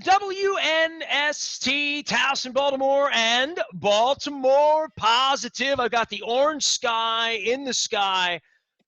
WNST, Towson, Baltimore, and Baltimore Positive. I've got the orange sky in the sky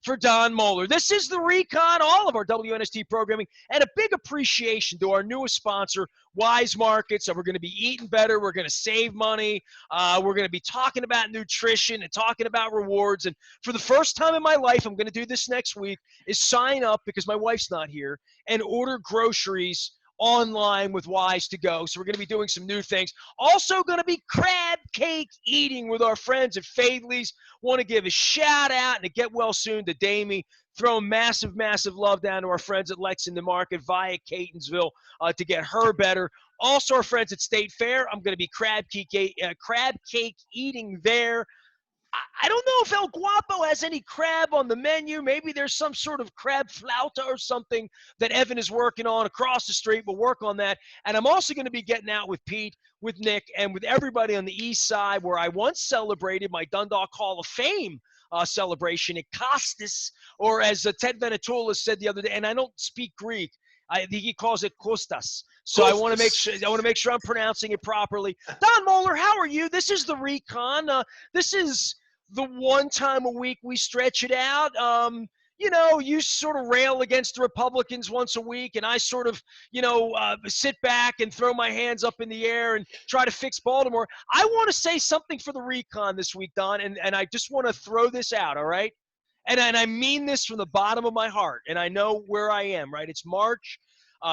for Don Mohler. This is the Recon, all of our WNST programming, and a big appreciation to our newest sponsor, Wise Markets. So we're going to be eating better. We're going to save money. We're going to be talking about nutrition and talking about rewards. And for the first time in my life, I'm going to do this next week, is sign up, because my wife's not here, and order groceries online with Wise to Go. So we're going to be doing some new things. Also going to be crab cake eating with our friends at Fadley's. Want to give a shout out and a get well soon to Damie. Throw massive, massive love down to our friends at Lexington Market via Catonsville to get her better. Also our friends at State Fair. I'm going to be crab cake eating there. I don't know if El Guapo has any crab on the menu. Maybe there's some sort of crab flauta or something that Evan is working on across the street. We'll work on that. And I'm also going to be getting out with Pete, with Nick, and with everybody on the east side, where I once celebrated my Dundalk Hall of Fame celebration at Costas, or as Ted Venetoulas said the other day, and I don't speak Greek. I think he calls it Kostas. So I want to make sure I'm pronouncing it properly. Don Mohler, how are you? This is the Recon. This is the one time a week we stretch it out. You sort of rail against the Republicans once a week, and I sort of, sit back and throw my hands up in the air and try to fix Baltimore. I want to say something for the Recon this week, Don, and I just want to throw this out, all right? And I mean this from the bottom of my heart, and I know where I am, right? It's March,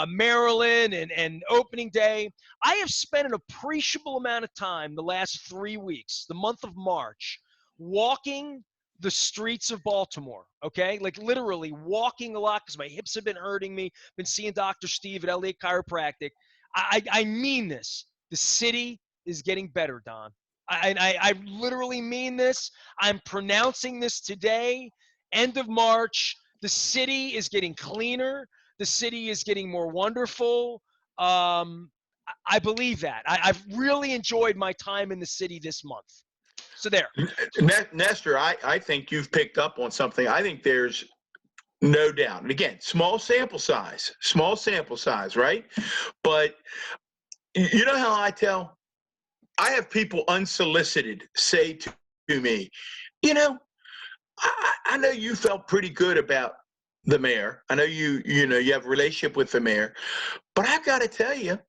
Maryland, and opening day. I have spent an appreciable amount of time the last 3 weeks, the month of March, walking the streets of Baltimore, okay? Like literally walking a lot because my hips have been hurting me. Been seeing Dr. Steve at Elliott Chiropractic. I mean this. The city is getting better, Don. I literally mean this. I'm pronouncing this today, end of March. The city is getting cleaner. The city is getting more wonderful. I believe that. I've really enjoyed my time in the city this month. So there. Nestor, I think you've picked up on something. I think there's no doubt. And again, small sample size, right? But you know how I tell? I have people unsolicited say to me, I know you felt pretty good about the mayor. I know you have a relationship with the mayor, but I've got to tell you,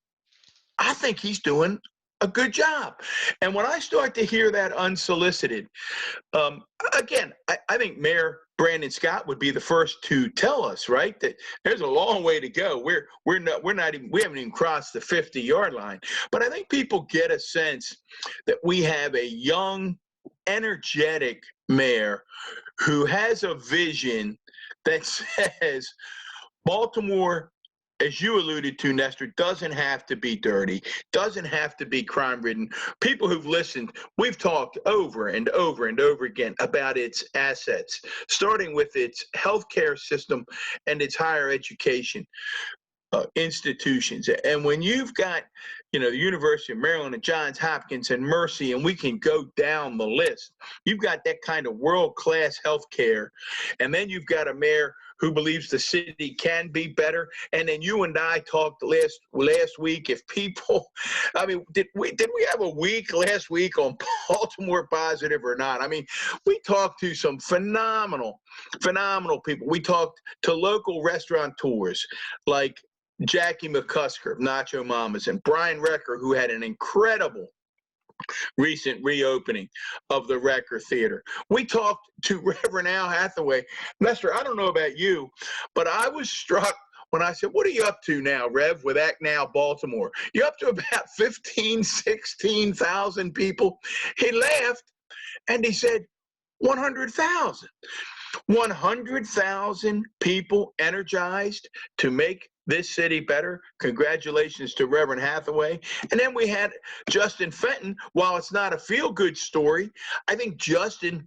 I think he's doing a good job. And when I start to hear that unsolicited, again, I think Mayor Brandon Scott would be the first to tell us, right, that there's a long way to go. We haven't even crossed the 50-yard line. But I think people get a sense that we have a young, energetic mayor who has a vision that says Baltimore, as you alluded to, Nestor, doesn't have to be dirty, doesn't have to be crime-ridden. People who've listened, we've talked over and over and over again about its assets, starting with its healthcare system and its higher education institutions. And when you've got, the University of Maryland and Johns Hopkins and Mercy, and we can go down the list, you've got that kind of world-class healthcare, and then you've got a mayor who believes the city can be better. And then you and I talked last week. If people, did we have a week last week on Baltimore Positive or not? We talked to some phenomenal people. We talked to local restaurateurs like Jackie McCusker of Nacho Mamas and Brian Recker, who had an incredible recent reopening of the Recker Theater. We talked to Reverend Al Hathaway. Nestor, I don't know about you, but I was struck when I said, what are you up to now, Rev, with Act Now Baltimore? You're up to about 15, 16,000 people. He laughed and he said, 100,000. 100,000 people energized to make this city better. Congratulations to Reverend Hathaway. And then we had Justin Fenton. While it's not a feel-good story, I think Justin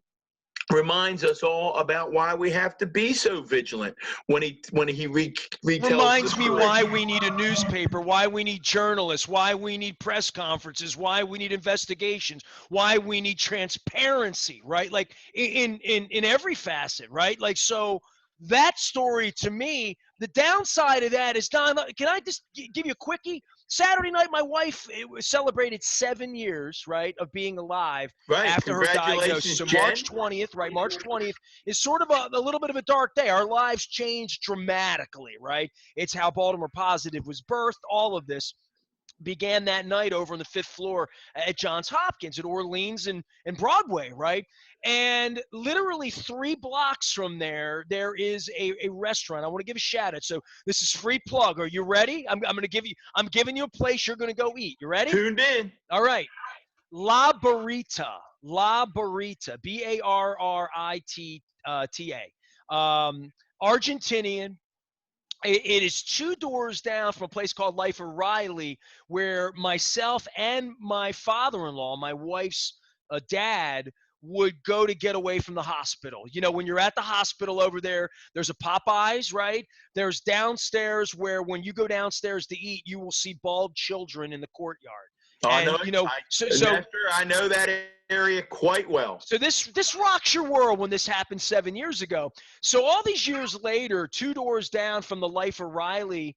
reminds us all about why we have to be so vigilant when he retells reminds me why we need a newspaper, why we need journalists, why we need press conferences, why we need investigations, why we need transparency, right? Like in every facet, right? Like, so that story to me, The downside of that is, Don, can I just give you a quickie? Saturday night, my wife celebrated 7 years, right, of being alive Right. after her diagnosis. Congratulations, So Jen. March 20th, right, March 20th is sort of a little bit of a dark day. Our lives changed dramatically, right? It's how Baltimore Positive was birthed, all of this began that night over on the 5th floor at Johns Hopkins at Orleans and Broadway, right? And literally 3 blocks from there, there is a restaurant. I want to give a shout out. So this is free plug. Are you ready? I'm giving you a place you're going to go eat. You ready? Tuned in. All right. La Barrita, Barrita, Argentinian. It is 2 doors down from a place called Life O'Reilly, where myself and my father-in-law, my wife's dad, would go to get away from the hospital. You know, when you're at the hospital over there, there's a Popeyes, right? There's downstairs where when you go downstairs to eat, you will see bald children in the courtyard. Oh, I know And, you know, so Nestor, I know that area quite well. so this rocks your world when this happened 7 years ago. So all these years later, 2 doors down from the Life O'Reilly,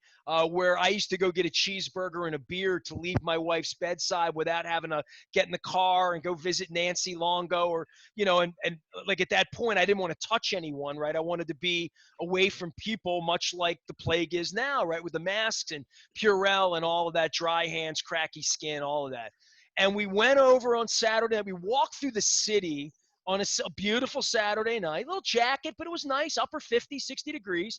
where I used to go get a cheeseburger and a beer to leave my wife's bedside without having to get in the car and go visit Nancy Longo, or and like at that point I didn't want to touch anyone, right? I wanted to be away from people, much like the plague is now, right? With the masks and Purell and all of that, dry hands, cracky skin, all of that. And we went over on Saturday. We walked through the city on a beautiful Saturday night. Little jacket, but it was nice, upper 50, 60 degrees.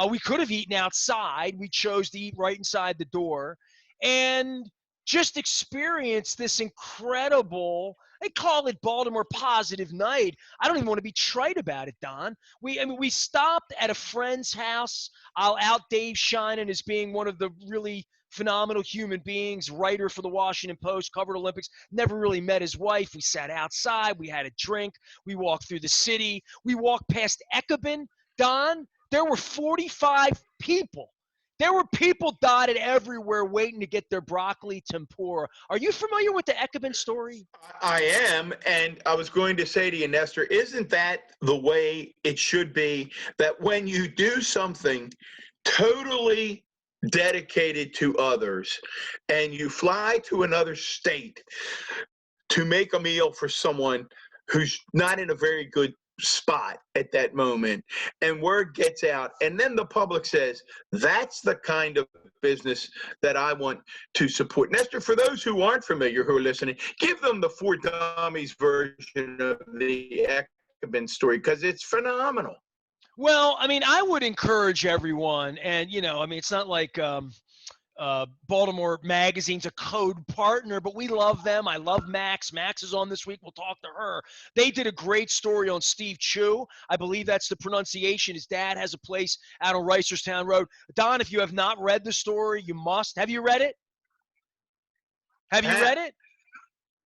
We could have eaten outside. We chose to eat right inside the door. And just experienced this incredible, they call it Baltimore Positive night. I don't even want to be trite about it, Don. We stopped at a friend's house. I'll out Dave Sheinin as being one of the really phenomenal human beings, writer for the Washington Post, covered Olympics, never really met his wife. We sat outside, we had a drink, we walked through the city, we walked past Eckaben. Don, there were 45 people. There were people dotted everywhere waiting to get their broccoli tempura. Are you familiar with the Eckaben story? I am, and I was going to say to you, Nestor, isn't that the way it should be? That when you do something totally dedicated to others and you fly to another state to make a meal for someone who's not in a very good spot at that moment, and word gets out, and then the public says, that's the kind of business that I want to support. Nestor, for those who aren't familiar, who are listening, give them the For Dummies version of the Eckaben story, because it's phenomenal. Well, I mean, I would encourage everyone, and it's not like Baltimore Magazine's a code partner, but we love them. I love Max. Max is on this week. We'll talk to her. They did a great story on Steve Chu. I believe that's the pronunciation. His dad has a place out on Reisterstown Road. Don, if you have not read the story, you must. Have you read it? Have you read it?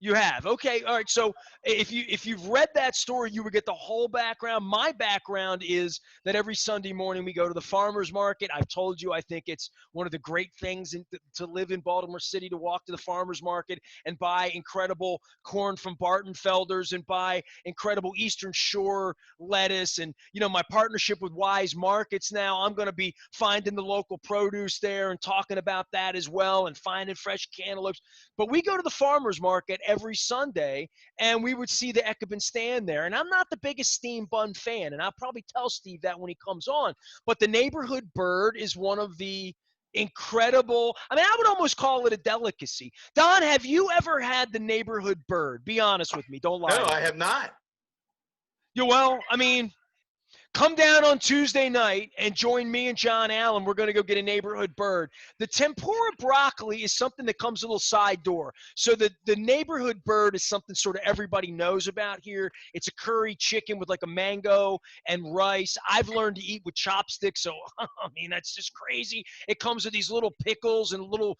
You have. Okay. All right. So if you've read that story, you would get the whole background. My background is that every Sunday morning we go to the farmers market. I've told you I think it's one of the great things to live in Baltimore City, to walk to the farmers market and buy incredible corn from Bartenfelder's and buy incredible Eastern Shore lettuce. And my partnership with Wise Markets now, I'm going to be finding the local produce there and talking about that as well, and finding fresh cantaloupes. But we go to the farmers market every Sunday, and we would see the Eckaben stand there. And I'm not the biggest steam bun fan, and I'll probably tell Steve that when he comes on. But the neighborhood bird is one of the incredible, I mean, I would almost call it a delicacy. Don, have you ever had the neighborhood bird? Be honest with me. Don't lie. No, I have not. Well, I mean, come down on Tuesday night and join me and John Allen. We're going to go get a neighborhood bird. The tempura broccoli is something that comes a little side door. So the neighborhood bird is something sort of everybody knows about here. It's a curry chicken with like a mango and rice. I've learned to eat with chopsticks, so I mean, that's just crazy. It comes with these little pickles and a little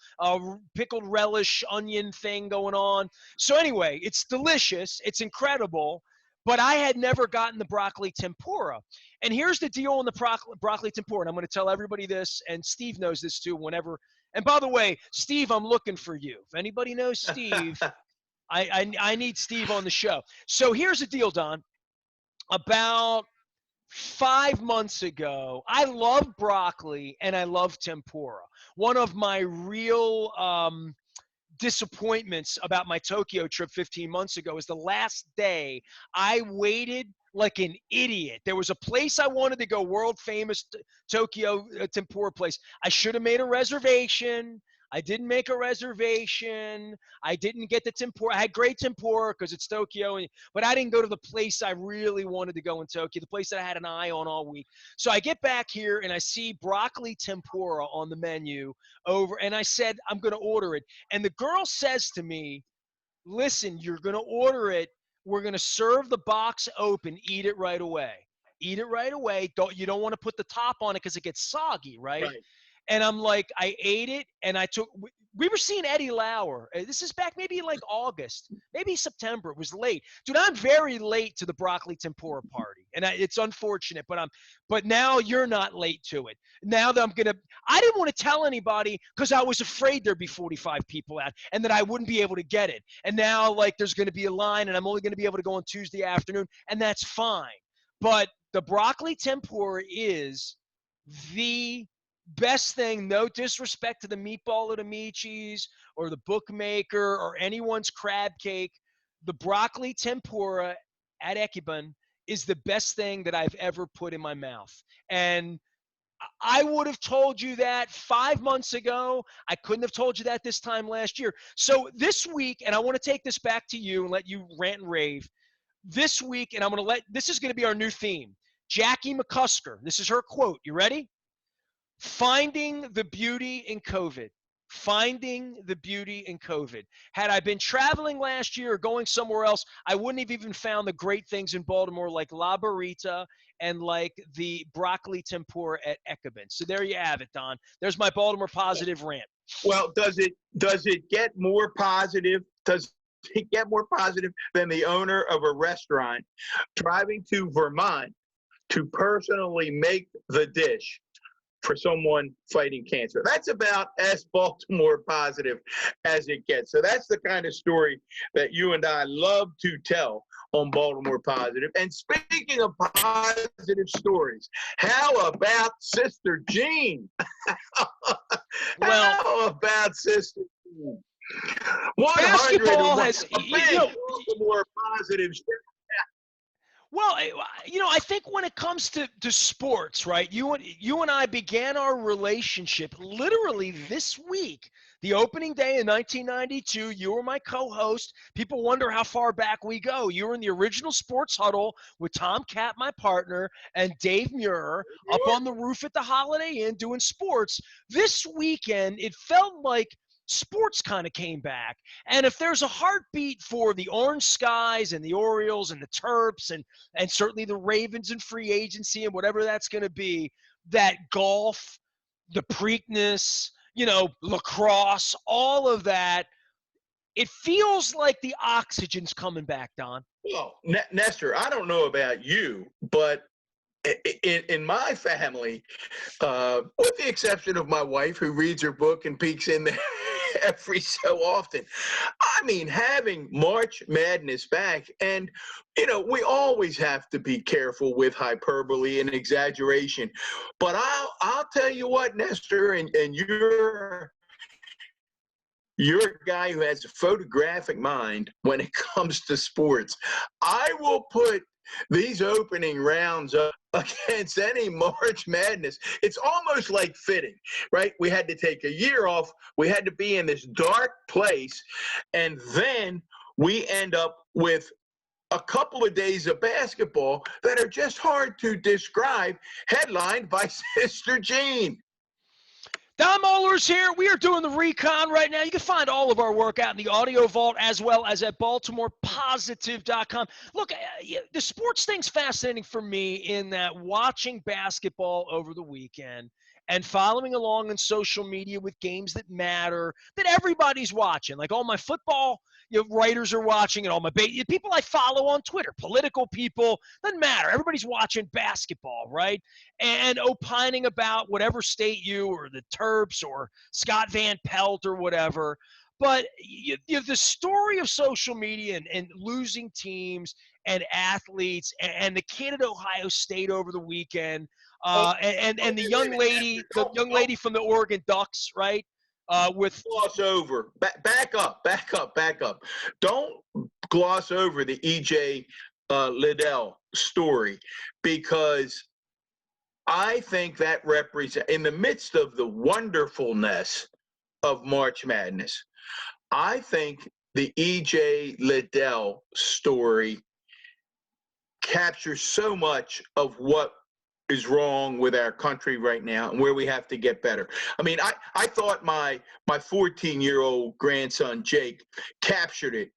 pickled relish onion thing going on. So anyway, it's delicious. It's incredible. But I had never gotten the broccoli tempura. And here's the deal on the broccoli tempura. And I'm going to tell everybody this, and Steve knows this too whenever. And by the way, Steve, I'm looking for you. If anybody knows Steve, I need Steve on the show. So here's the deal, Don. About 5 months ago, I love broccoli and I love tempura. One of my real disappointments about my Tokyo trip 15 months ago is the last day I waited like an idiot. There was a place I wanted to go, world famous Tokyo tempura place. I should have made a reservation. I didn't make a reservation. I didn't get the tempura. I had great tempura because it's Tokyo, but I didn't go to the place I really wanted to go in Tokyo, the place that I had an eye on all week. So I get back here and I see broccoli tempura on the menu over, and I said, I'm going to order it. And the girl says to me, listen, you're going to order it. We're going to serve the box open. Eat it right away. Eat it right away. You don't want to put the top on it because it gets soggy, right? And I'm like, I ate it, and we were seeing Eddie Lauer. This is back maybe like August, maybe September. It was late. Dude, I'm very late to the broccoli tempura party, and it's unfortunate, but now you're not late to it. Now that I didn't want to tell anybody because I was afraid there'd be 45 people out and that I wouldn't be able to get it. And now, like, there's going to be a line, and I'm only going to be able to go on Tuesday afternoon, and that's fine. But the broccoli tempura is the best thing. No disrespect to the meatball at Amici's or the bookmaker or anyone's crab cake. The broccoli tempura at Ekiban is the best thing that I've ever put in my mouth. And I would have told you that 5 months ago. I couldn't have told you that this time last year. So this week, and I want to take this back to you and let you rant and rave. This week, and this is going to be our new theme. Jackie McCusker, this is her quote. You ready? Finding the beauty in COVID. Finding the beauty in COVID. Had I been traveling last year or going somewhere else, I wouldn't have even found the great things in Baltimore like La Burrita and like the broccoli tempura at Ekiban. So there you have it, Don. There's my Baltimore positive rant. Well, does it get more positive? Does it get more positive than the owner of a restaurant driving to Vermont to personally make the dish for someone fighting cancer? That's about as Baltimore positive as it gets. So that's the kind of story that you and I love to tell on Baltimore Positive. And speaking of positive stories, how about Sister Jean? How about Sister Jean? Basketball has, Baltimore positive. Well, I think when it comes to sports, right, you and I began our relationship literally this week. The opening day in 1992, you were my co-host. People wonder how far back we go. You were in the original Sports Huddle with Tom Catt, my partner, and Dave Muir up on the roof at the Holiday Inn doing sports. This weekend, it felt like sports kind of came back. And if there's a heartbeat for the Orange Skies and the Orioles and the Terps and certainly the Ravens and free agency and whatever that's going to be, that golf, the Preakness, lacrosse, all of that, it feels like the oxygen's coming back, Don. Well, Nestor, I don't know about you, but in my family, with the exception of my wife who reads her book and peeks in there every so often, I mean, having March Madness back, and, we always have to be careful with hyperbole and exaggeration. But I'll tell you what, Nestor, and you're a guy who has a photographic mind when it comes to sports. I will put these opening rounds up against any March Madness. It's almost like fitting, right? We had to take a year off. We had to be in this dark place. And then we end up with a couple of days of basketball that are just hard to describe, headlined by Sister Jean. Don Mohler's here. We are doing the Recon right now. You can find all of our work out in the audio vault as well as at BaltimorePositive.com. Look, the sports thing's fascinating for me in that watching basketball over the weekend and following along on social media with games that matter, that everybody's watching. Like all my football writers are watching, and all my people I follow on Twitter, political people, doesn't matter. Everybody's watching basketball, right? And opining about whatever state you or the Terps or Scott Van Pelt or whatever. But the story of social media and losing teams and athletes and the kid at Ohio State over the weekend, and Wait a minute, Nestor. the young lady from the Oregon Ducks, right? With Gloss over. Back up. Back up. Back up. Don't gloss over the EJ Liddell story, because I think that represents, in the midst of the wonderfulness of March Madness, I think the EJ Liddell story captures so much of what is wrong with our country right now and where we have to get better. I mean, I thought my 14-year-old grandson Jake captured it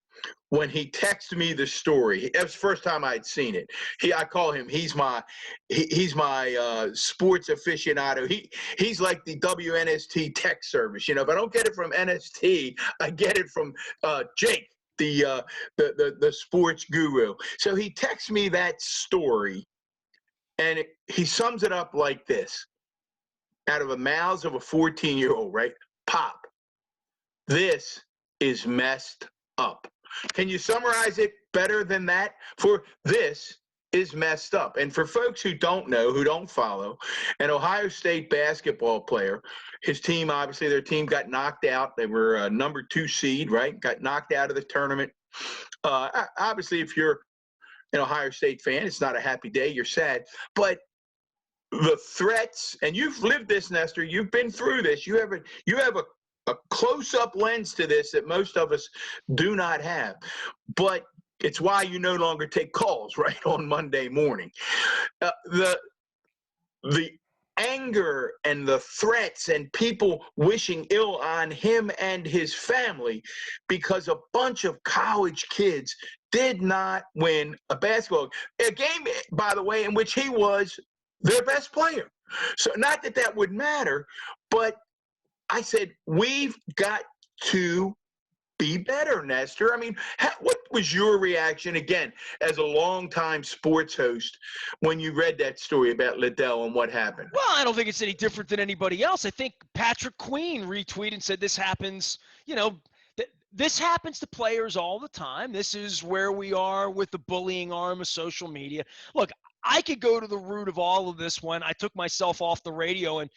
when he texted me the story. That was the first time I'd seen it. I call him, he's my sports aficionado. He's like the WNST tech service. You know, if I don't get it from NST, I get it from Jake, the sports guru. So he texts me that story, and he sums it up like this, out of the mouths of a 14-year-old, right? Pop, this is messed up. Can you summarize it better than that? For this is messed up. And for folks who don't know, who don't follow, an Ohio State basketball player, his team, obviously their team got knocked out. They were a number 2 seed, right? Got knocked out of the tournament. Obviously, if you're an Ohio State fan, it's not a happy day. You're sad. But the threats, and you've lived this, Nestor, you've been through this. You have a close-up lens to this that most of us do not have. But it's why you no longer take calls, right, on Monday morning. The anger and the threats and people wishing ill on him and his family because a bunch of college kids did not win a game, by the way, in which he was their best player. So not that that would matter, but I said, we've got to be better, Nestor. I mean, what was your reaction, again, as a longtime sports host, when you read that story about Liddell and what happened? Well, I don't think it's any different than anybody else. I think Patrick Queen retweeted and said this happens, this happens to players all the time. This is where we are with the bullying arm of social media. Look, I could go to the root of all of this when I took myself off the radio and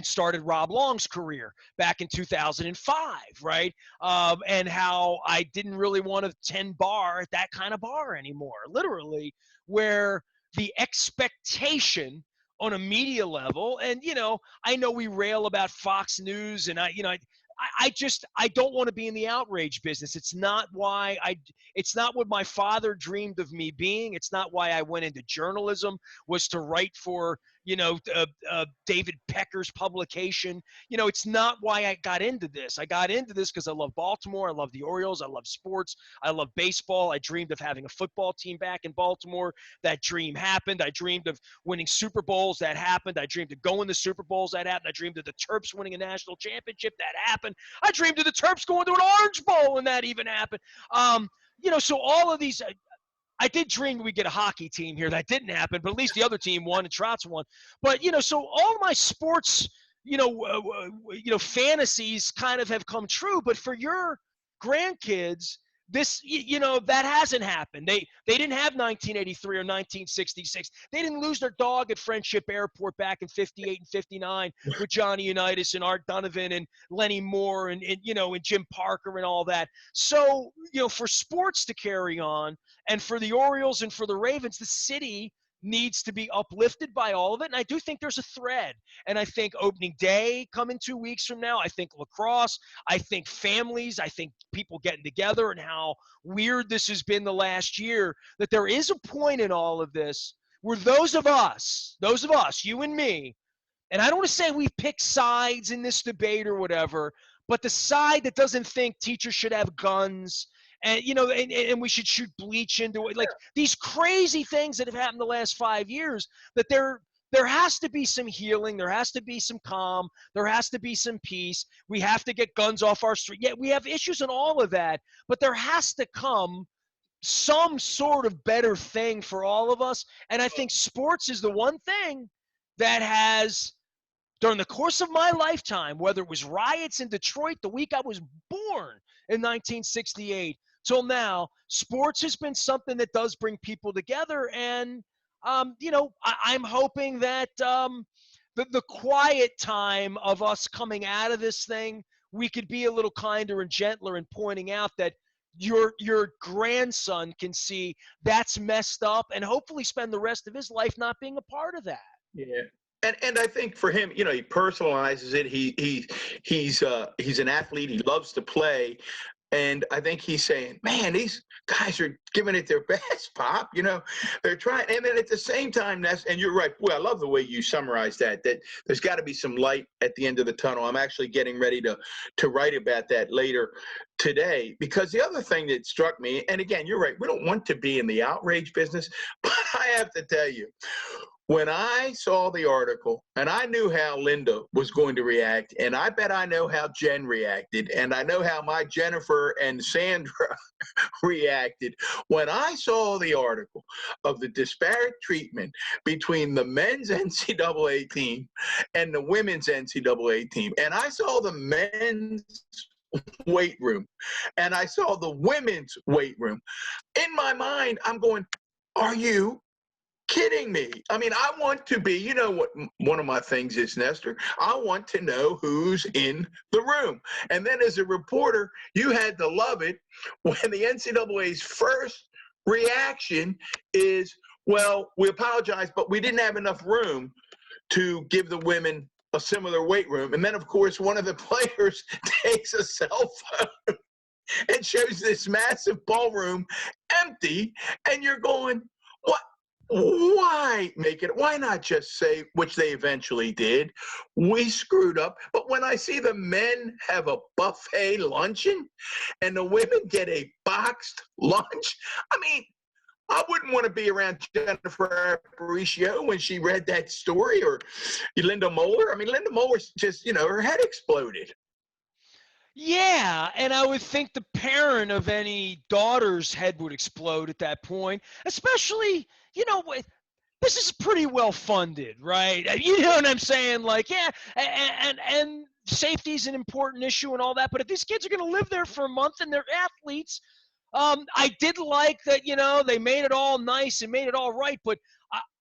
started Rob Long's career back in 2005, right? And how I didn't really want to tend bar at that kind of bar anymore, literally, where the expectation on a media level, and I know we rail about Fox News, and I don't want to be in the outrage business. It's not what my father dreamed of me being. It's not why I went into journalism, was to write for, David Pecker's publication. It's not why I got into this. I got into this because I love Baltimore. I love the Orioles. I love sports. I love baseball. I dreamed of having a football team back in Baltimore. That dream happened. I dreamed of winning Super Bowls. That happened. I dreamed of going to Super Bowls. That happened. I dreamed of the Terps winning a national championship. That happened. I dreamed of the Terps going to an Orange Bowl, and that even happened. So all of these, I did dream we'd get a hockey team here. That didn't happen, but at least the other team won and Trotz won. But, so all my sports, fantasies kind of have come true. But for your grandkids, this, that hasn't happened. They didn't have 1983 or 1966. They didn't lose their dog at Friendship Airport back in 58 and 59 with Johnny Unitas and Art Donovan and Lenny Moore and Jim Parker and all that. So, for sports to carry on, and for the Orioles and for the Ravens, the city needs to be uplifted by all of it. And I do think there's a thread. And I think opening day coming 2 weeks from now, I think lacrosse, I think families, I think people getting together, and how weird this has been the last year, that there is a point in all of this where those of us, you and me, and I don't want to say we pick sides in this debate or whatever, but the side that doesn't think teachers should have guns, and and we should shoot bleach into it, like these crazy things that have happened the last 5 years, that there has to be some healing, there has to be some calm, there has to be some peace. We have to get guns off our street. Yeah, we have issues in all of that, but there has to come some sort of better thing for all of us. And I think sports is the one thing that has during the course of my lifetime, whether it was riots in Detroit the week I was born in 1968 till now, sports has been something that does bring people together. And, I'm hoping that the quiet time of us coming out of this thing, we could be a little kinder and gentler in pointing out that your grandson can see that's messed up and hopefully spend the rest of his life not being a part of that. Yeah. And I think for him, he personalizes it. He's an athlete. He loves to play. And I think he's saying, man, these guys are giving it their best, Pop. They're trying. And then at the same time, and you're right. Boy, I love the way you summarized that there's got to be some light at the end of the tunnel. I'm actually getting ready to write about that later today, because the other thing that struck me, and again, you're right, we don't want to be in the outrage business, but I have to tell you, when I saw the article, and I knew how Linda was going to react, and I bet I know how Jen reacted, and I know how my Jennifer and Sandra reacted. When I saw the article of the disparate treatment between the men's NCAA team and the women's NCAA team, and I saw the men's weight room, and I saw the women's weight room, in my mind, I'm going, are you kidding me? I mean, I want to be, what one of my things is, Nestor, I want to know who's in the room. And then as a reporter, you had to love it when the NCAA's first reaction is, well, we apologize, but we didn't have enough room to give the women a similar weight room. And then, of course, one of the players takes a cell phone and shows this massive ballroom empty, and you're going, what? Why make it? Why not just say, which they eventually did, we screwed up? But when I see the men have a buffet luncheon and the women get a boxed lunch, I mean, I wouldn't want to be around Jennifer Aparicio when she read that story, or Linda Mohler. I mean, Linda Mohler just, her head exploded. Yeah, and I would think the parent of any daughter's head would explode at that point, especially, this is pretty well funded, right? You know what I'm saying? Like, yeah, and safety is an important issue and all that, but if these kids are going to live there for a month and they're athletes, I did like that, they made it all nice and made it all right, but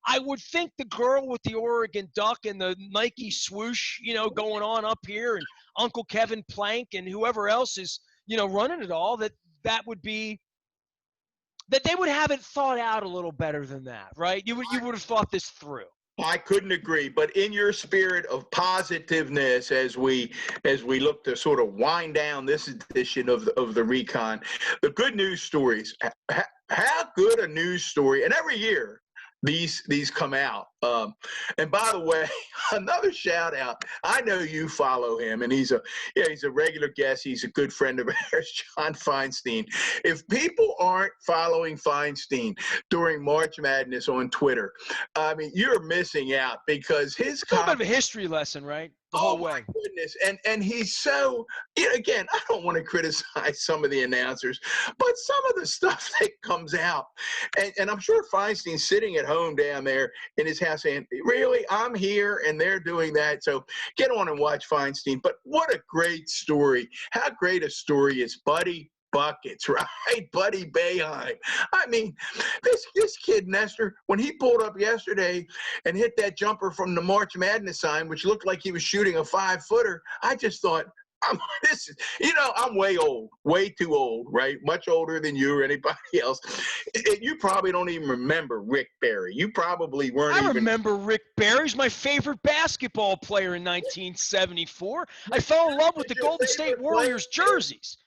I would think the girl with the Oregon Duck and the Nike swoosh, going on up here, and Uncle Kevin Plank and whoever else is, running it all, that would be, that they would have it thought out a little better than that, right? You would have thought this through. I couldn't agree, but in your spirit of positiveness, as we look to sort of wind down this edition of the Recon, the good news stories. How good a news story, and every year these come out. And by the way, another shout out. I know you follow him, and he's a regular guest. He's a good friend of ours, John Feinstein. If people aren't following Feinstein during March Madness on Twitter, I mean, you're missing out, because his it's a little bit of a history lesson, right? The whole way. My goodness. And he's so, again, I don't want to criticize some of the announcers, but some of the stuff that comes out, and I'm sure Feinstein's sitting at home down there in his house saying, really, I'm here and they're doing that. So get on and watch Feinstein. But what a great story. How great a story is Buddy Buckets, right? Buddy Boeheim. I mean, this kid, Nestor, when he pulled up yesterday and hit that jumper from the March Madness sign, which looked like he was shooting a 5-footer, I just thought, I'm way old, way too old, right? Much older than you or anybody else. You probably don't even remember Rick Barry. You probably weren't I remember Rick Barry. He's my favorite basketball player in 1974. I fell in love with the Golden State Warriors jerseys.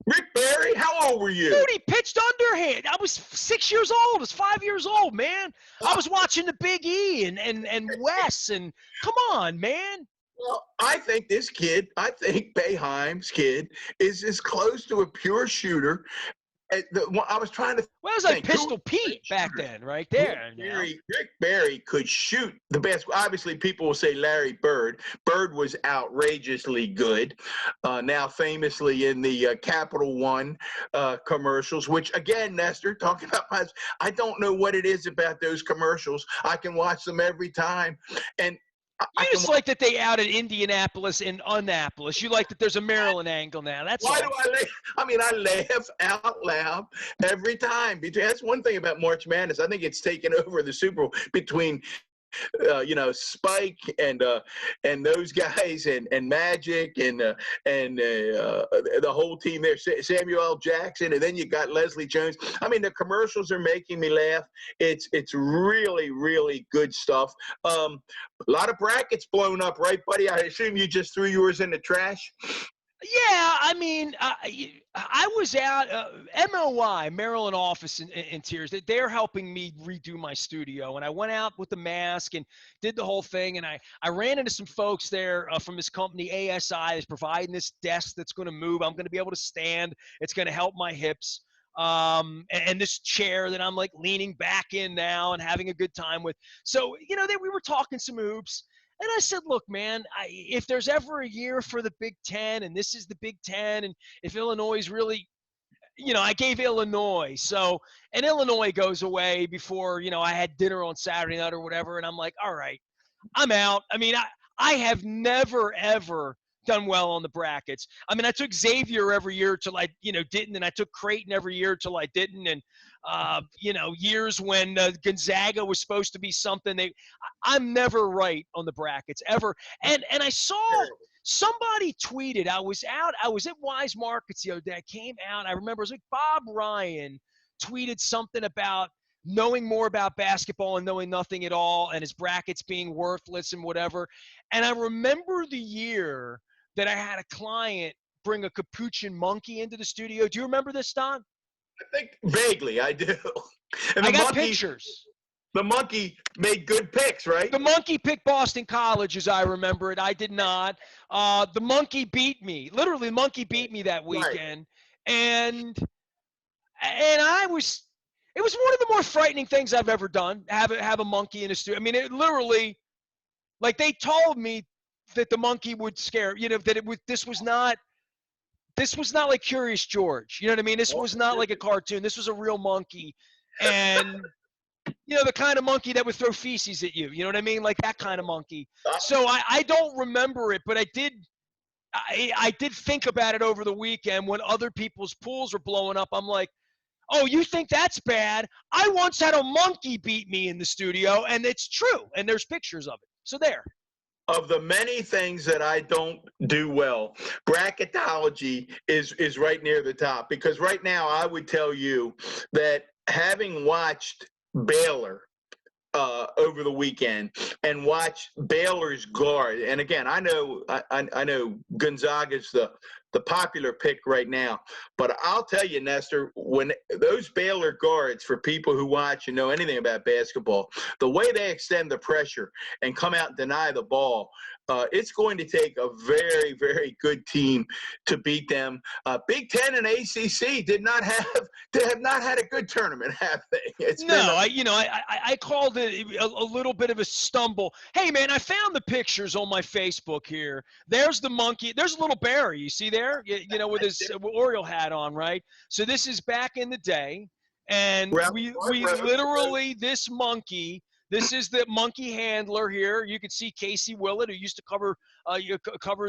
Rick Barry, how old were you? Dude, he pitched underhand. I was 6 years old. I was 5 years old, man. I was watching the Big E and Wes, and come on, man. Well, I think this kid, Boeheim's kid, is as close to a pure shooter. I was trying to. Well, it was like Pistol Pete back then, right there. Rick Barry could shoot the best. Obviously, people will say Larry Bird. Bird was outrageously good. Now, famously in the Capital One commercials, which again, Nestor, talking about I don't know what it is about those commercials. I can watch them every time, and You just like that they outed Indianapolis and Annapolis. You like that there's a Maryland angle now. That's Why all. do I laugh? I mean, I laugh out loud every time. That's one thing about March Madness. I think it's taken over the Super Bowl between Spike and those guys and Magic and the whole team there, Samuel L. Jackson, and then you got Leslie Jones. I mean, the commercials are making me laugh. It's really, really good stuff. A lot of brackets blown up, right, buddy? I assume you just threw yours in the trash. Yeah, I mean, I was out, MOI, Maryland office in tears. They're helping me redo my studio. And I went out with the mask and did the whole thing. And I ran into some folks there from this company, ASI, is providing this desk that's going to move. I'm going to be able to stand. It's going to help my hips. And this chair that I'm like leaning back in now and having a good time with. So, we were talking some hoops. And I said, look, man, if there's ever a year for the Big Ten, and this is the Big Ten, and if Illinois is really, I gave Illinois. So, and Illinois goes away before, I had dinner on Saturday night or whatever. And I'm like, all right, I'm out. I mean, I have never, ever done well on the brackets. I mean, I took Xavier every year till I, didn't. And I took Creighton every year till I didn't. And, years when Gonzaga was supposed to be something. I'm never right on the brackets ever. And I saw somebody tweeted, I was at Wise Markets the other day. I came out. I remember it was like Bob Ryan tweeted something about knowing more about basketball and knowing nothing at all, and his brackets being worthless and whatever. And I remember the year that I had a client bring a capuchin monkey into the studio. Do you remember this, Don? I think vaguely I do. And I got pictures. The monkey made good picks, right? The monkey picked Boston College, as I remember it. I did not. The monkey beat me. Literally, the monkey beat me that weekend. Right. And I was – it was one of the more frightening things I've ever done, have a monkey in a studio. I mean, it literally – like they told me that the monkey would scare – that this was not like Curious George. You know what I mean? This was not like a cartoon. This was a real monkey. And – the kind of monkey that would throw feces at you. You know what I mean? Like that kind of monkey. So I don't remember it, but I did think about it over the weekend when other people's pools were blowing up. I'm like, oh, you think that's bad? I once had a monkey beat me in the studio, and it's true. And there's pictures of it. So there. Of the many things that I don't do well, bracketology is right near the top. Because right now I would tell you that having watched Baylor over the weekend and watch Baylor's guard. And again, I know Gonzaga's the popular pick right now, but I'll tell you, Nestor, when those Baylor guards, for people who watch and know anything about basketball, the way they extend the pressure and come out and deny the ball, it's going to take a very, very good team to beat them. Big Ten and ACC have not had a good tournament, have they? I called it a little bit of a stumble. Hey, man, I found the pictures on my Facebook here. There's the monkey. There's a little Barry. You see there? With his Oriole hat on, right? So this is back in the day, and we literally this monkey. This is the monkey handler here. You can see Casey Willett, who used to cover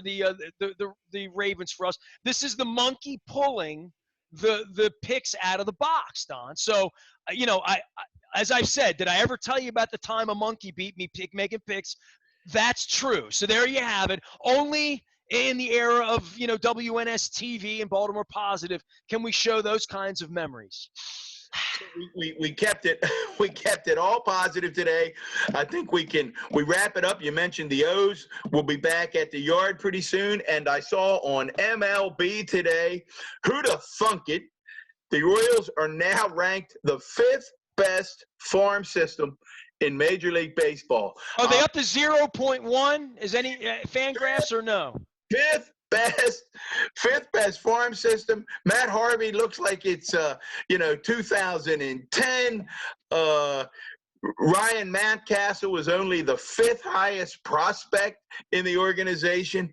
the Ravens for us. This is the monkey pulling the picks out of the box, Don. So, as I've said, did I ever tell you about the time a monkey beat me making picks? That's true. So there you have it. Only in the era of, WNST TV and Baltimore Positive can we show those kinds of memories. We kept it all positive today. I think we wrap it up. You mentioned the O's. We'll be back at the yard pretty soon. And I saw on MLB today, who'd have thunk it? The Royals are now ranked the 5th best farm system in Major League Baseball. Are they up to 0.1? Is any Fangraphs or no? Fifth best farm system. Matt Harvey looks like it's 2010. Ryan Mountcastle was only the 5th highest prospect in the organization.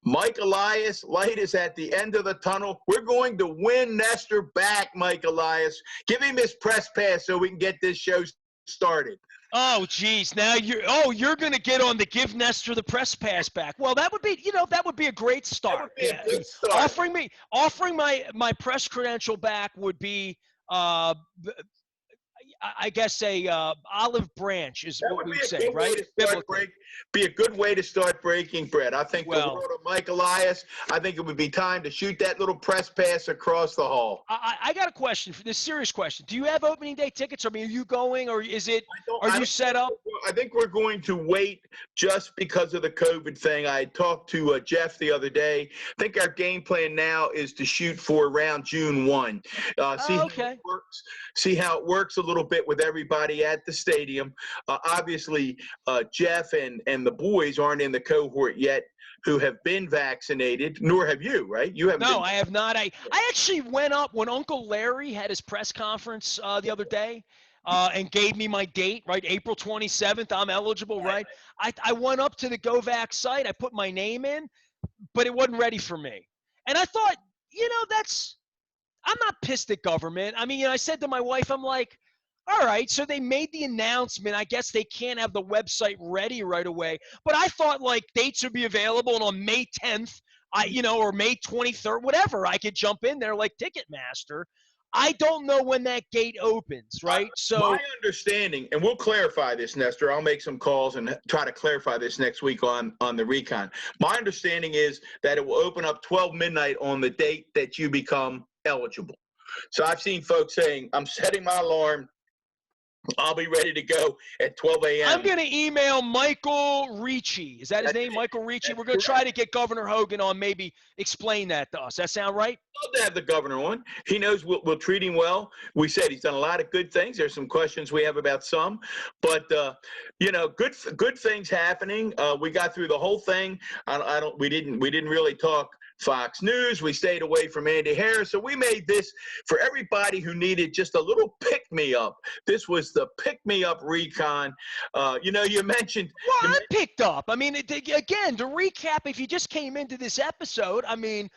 Mike Elias, light is at the end of the tunnel. We're going to win Nestor back, Mike Elias. Give him his press pass so we can get this show started. Oh, geez. Now you're going to get on the give Nestor the press pass back. Well, that would be, that would be a great That would start. be a Yeah. good start. Offering my press credential back would be, uh, I guess a olive branch is That what would we be would a say, good way right? to start Biblically. be a good way to start breaking bread. I think the Well, world of Mike Elias. I think it would be time to shoot that little press pass across the hall. I got a question for this serious question. Do you have opening day tickets? I mean, are you going, or are I you don't set up? I think we're going to wait just because of the COVID thing. I talked to Jeff the other day. I think our game plan now is to shoot for around June 1. See Oh, how it okay. works. See how it works a little bit with everybody at the stadium. Obviously, Jeff and the boys aren't in the cohort yet who have been vaccinated, nor have you, right? You haven't No, been. I have not. I actually went up when Uncle Larry had his press conference the other day and gave me my date, right? April 27th, I'm eligible, right? I went up to the GoVax site. I put my name in, but it wasn't ready for me. And I thought, I'm not pissed at government. I mean, I said to my wife, I'm like, all right, so they made the announcement. I guess they can't have the website ready right away. But I thought like dates would be available, and on May 10th, or May 23rd, whatever, I could jump in there like Ticketmaster. I don't know when that gate opens, right? My So understanding, and we'll clarify this, Nestor. I'll make some calls and try to clarify this next week on the Recon. My understanding is that it will open up 12 midnight on the date that you become eligible. So I've seen folks saying, I'm setting my alarm. I'll be ready to go at 12 a.m. I'm going to email Michael Ricci. Is that his name, Michael Ricci? We're going to try to get Governor Hogan on, maybe explain that to us. That sound right? Love to have the governor on. He knows we'll treat him well. We said he's done a lot of good things. There's some questions we have about some, but good things happening. We got through the whole thing. We didn't really talk Fox News. We stayed away from Andy Harris. So we made this for everybody who needed just a little pick me up. This was the pick me up Recon. You mentioned. Well, I picked up. I mean, again, to recap, if you just came into this episode, I mean,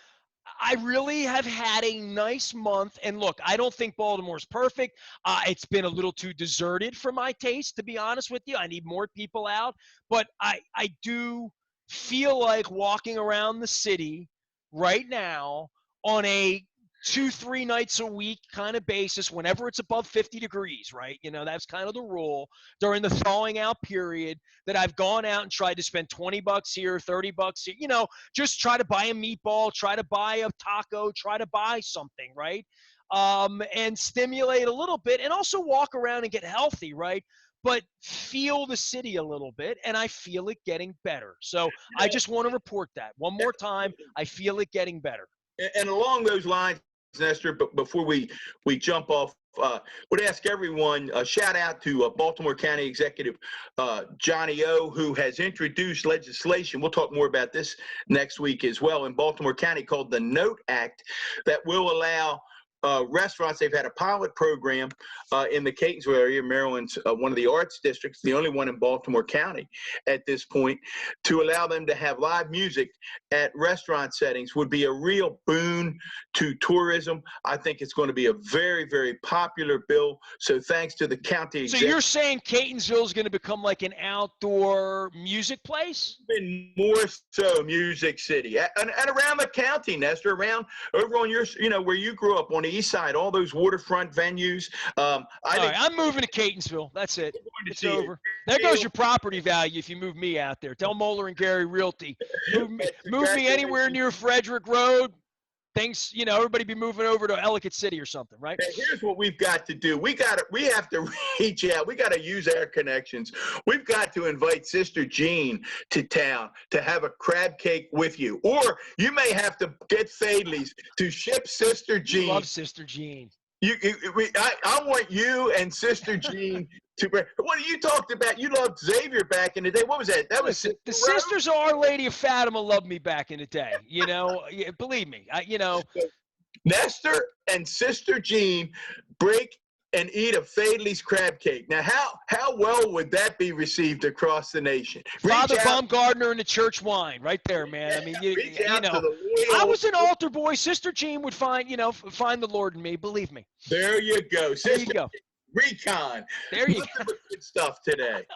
I really have had a nice month. And look, I don't think Baltimore's perfect. It's been a little too deserted for my taste, to be honest with you. I need more people out. But I do feel like walking around the city right now on a 2-3 nights a week kind of basis, whenever it's above 50 degrees, right? That's kind of the rule during the thawing out period, that I've gone out and tried to spend $20 here, $30 here, just try to buy a meatball, try to buy a taco, try to buy something, right? And stimulate a little bit, and also walk around and get healthy, right? But feel the city a little bit, and I feel it getting better. So I just want to report that one more time. I feel it getting better. And along those lines, Nestor, but before we jump off, would ask everyone a shout out to Baltimore County Executive Johnny O, who has introduced legislation. We'll talk more about this next week as well in Baltimore County, called the Note Act, that will allow restaurants. They've had a pilot program in the Catonsville area, Maryland's one of the arts districts, the only one in Baltimore County at this point, to allow them to have live music at restaurant settings. Would be a real boon to tourism. I think it's going to be a very, very popular bill. So thanks to the county. So you're saying Catonsville is going to become like an outdoor music place? Even more so, Music City, and around the county, Nestor, around over on your, where you grew up on the east side, all those waterfront venues. I'm moving to Catonsville. That's it. It's over. There goes your property value if you move me out there. Tell Mohler and Gary Realty. Move me anywhere near Frederick Road. Things, everybody be moving over to Ellicott City or something, right? And here's what we've got to do. We have to reach out. We got to use our connections. We've got to invite Sister Jean to town to have a crab cake with you. Or you may have to get Fadley's to ship Sister Jean. I love Sister Jean. I want you and Sister Jean to bring. What you talked about? You loved Xavier back in the day. What was that? That was the Sisters of Our Lady of Fatima loved me back in the day. Believe me. Nestor and Sister Jean break and eat a Fadley's crab cake. Now, how well would that be received across the nation? Father Baumgartner and the church wine, right there, man. I mean, I was an altar boy. Sister Jean would find the Lord in me. Believe me. There you go. There you go. Recon. There you Nothing go. but good stuff today.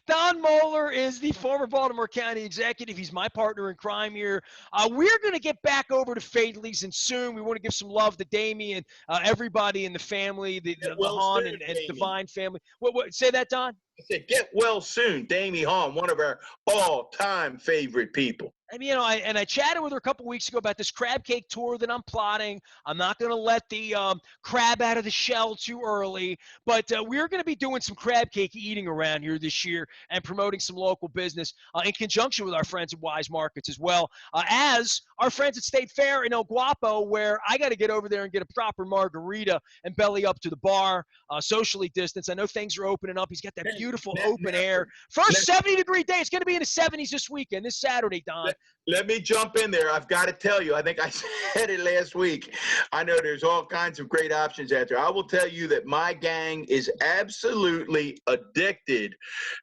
Don Mohler is the former Baltimore County executive. He's my partner in crime here. We're going to get back over to Fadley's, and soon we want to give some love to Damien, everybody in the family, the Well Hahn soon, and Damie. Divine family. What? Say that, Don? I said, get well soon, Damie Hahn, one of our all-time favorite people. I mean, I chatted with her a couple weeks ago about this crab cake tour that I'm plotting. I'm not going to let the crab out of the shell too early, but we're going to be doing some crab cake eating around here this year and promoting some local business in conjunction with our friends at Wise Markets as well as our friends at State Fair in El Guapo, where I got to get over there and get a proper margarita and belly up to the bar, socially distanced. I know things are opening up. He's got that beautiful open air. First 70-degree day. It's going to be in the 70s this weekend, this Saturday, Don. Let me jump in there. I've got to tell you, I think I said it last week. I know there's all kinds of great options out there. I will tell you that my gang is absolutely addicted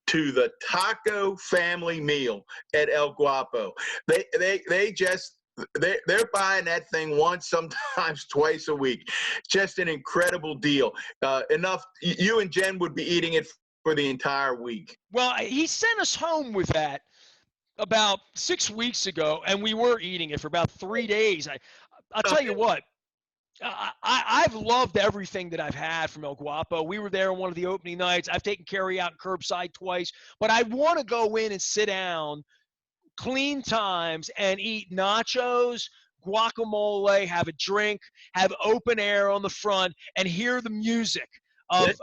to the taco family meal at El Guapo. They're buying that thing once, sometimes twice a week. Just an incredible deal. Enough, you and Jen would be eating it for the entire week. Well, he sent us home with that about 6 weeks ago, and we were eating it for about 3 days. I'll tell you what, I've loved everything that I've had from El Guapo. We were there on one of the opening nights. I've taken carry out and curbside twice, but I want to go in and sit down, clean times, and eat nachos, guacamole, have a drink, have open air on the front, and hear the music of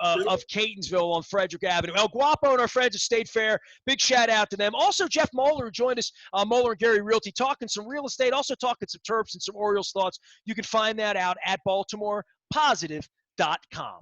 Catonsville on Frederick Avenue. El Guapo and our friends at State Fair, big shout out to them. Also, Jeff Mohler, who joined us, Mohler and Gary Realty, talking some real estate, also talking some Terps and some Orioles thoughts. You can find that out at BaltimorePositive.com.